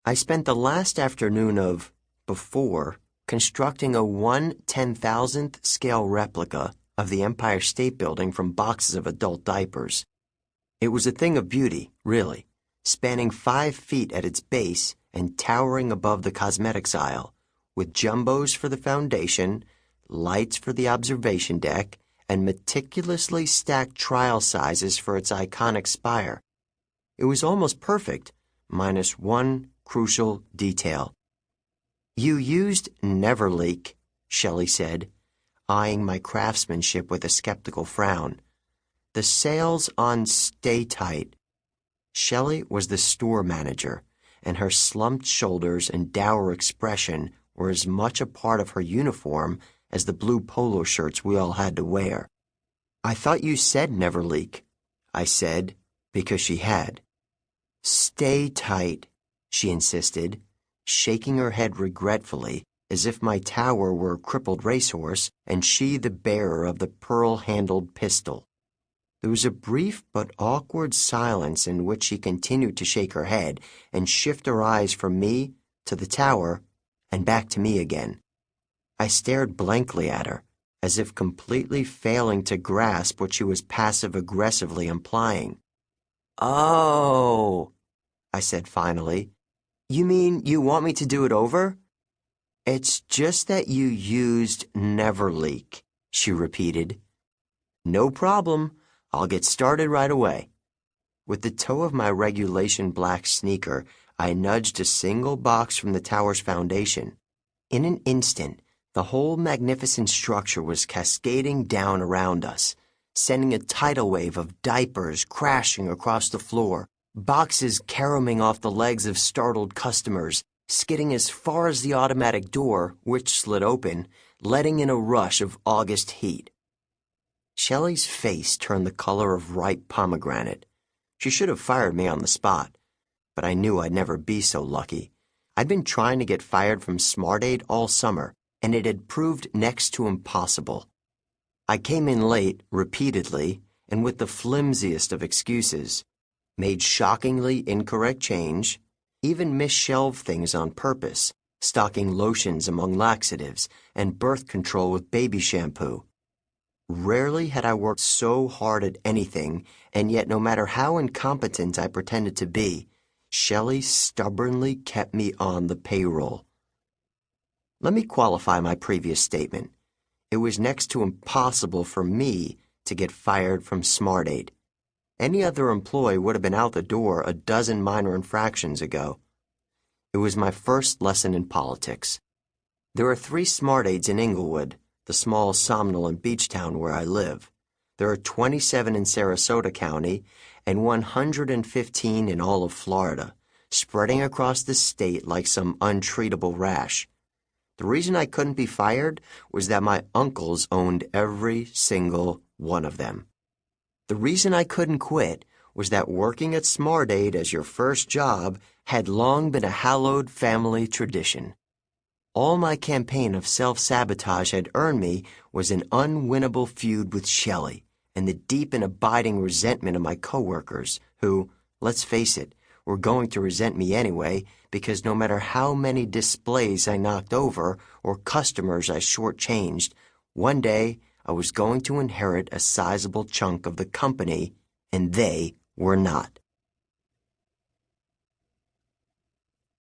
I spent the last afternoon of before constructing a 1/10,000th scale replica of the Empire State Building from boxes of adult diapers. It was a thing of beauty, really, spanning 5 feet at its base and towering above the cosmetics aisle, with jumbos for the foundation, lights for the observation deck, and meticulously stacked trial sizes for its iconic spire. It was almost perfect, minus one crucial detail. "You used Neverleak," Shelley said, eyeing my craftsmanship with a skeptical frown. "The sales on Stay Tight." Shelley was the store manager, and her slumped shoulders and dour expression were as much a part of her uniform as the blue polo shirts we all had to wear. "I thought you said Neverleak," I said, because she had. "Stay Tight," she insisted, shaking her head regretfully, as if my tower were a crippled racehorse and she the bearer of the pearl-handled pistol. There was a brief but awkward silence in which she continued to shake her head and shift her eyes from me to the tower and back to me again. I stared blankly at her, as if completely failing to grasp what she was passive-aggressively implying. "Oh," I said finally. "You mean you want me to do it over?" "It's just that you used Neverleak," she repeated. "No problem. I'll get started right away." With the toe of my regulation black sneaker, I nudged a single box from the tower's foundation. In an instant, the whole magnificent structure was cascading down around us, sending a tidal wave of diapers crashing across the floor, boxes caroming off the legs of startled customers, skidding as far as the automatic door, which slid open, letting in a rush of August heat. Shelley's face turned the color of ripe pomegranate. She should have fired me on the spot, but I knew I'd never be so lucky. I'd been trying to get fired from SmartAid all summer, and it had proved next to impossible. I came in late, repeatedly, and with the flimsiest of excuses, made shockingly incorrect change, even misshelved things on purpose, stocking lotions among laxatives and birth control with baby shampoo. Rarely had I worked so hard at anything, and yet no matter how incompetent I pretended to be, Shelley stubbornly kept me on the payroll. Let me qualify my previous statement. It was next to impossible for me to get fired from SmartAid. Any other employee would have been out the door a dozen minor infractions ago. It was my first lesson in politics. There are 3 SmartAids in Inglewood, the small somnolent beach town where I live. There are 27 in Sarasota County and 115 in all of Florida, spreading across the state like some untreatable rash. The reason I couldn't be fired was that my uncles owned every single one of them. The reason I couldn't quit was that working at SmartAid as your first job had long been a hallowed family tradition. All my campaign of self-sabotage had earned me was an unwinnable feud with Shelley and the deep and abiding resentment of my coworkers who, let's face it, were going to resent me anyway because no matter how many displays I knocked over or customers I shortchanged, one day I was going to inherit a sizable chunk of the company, and they were not.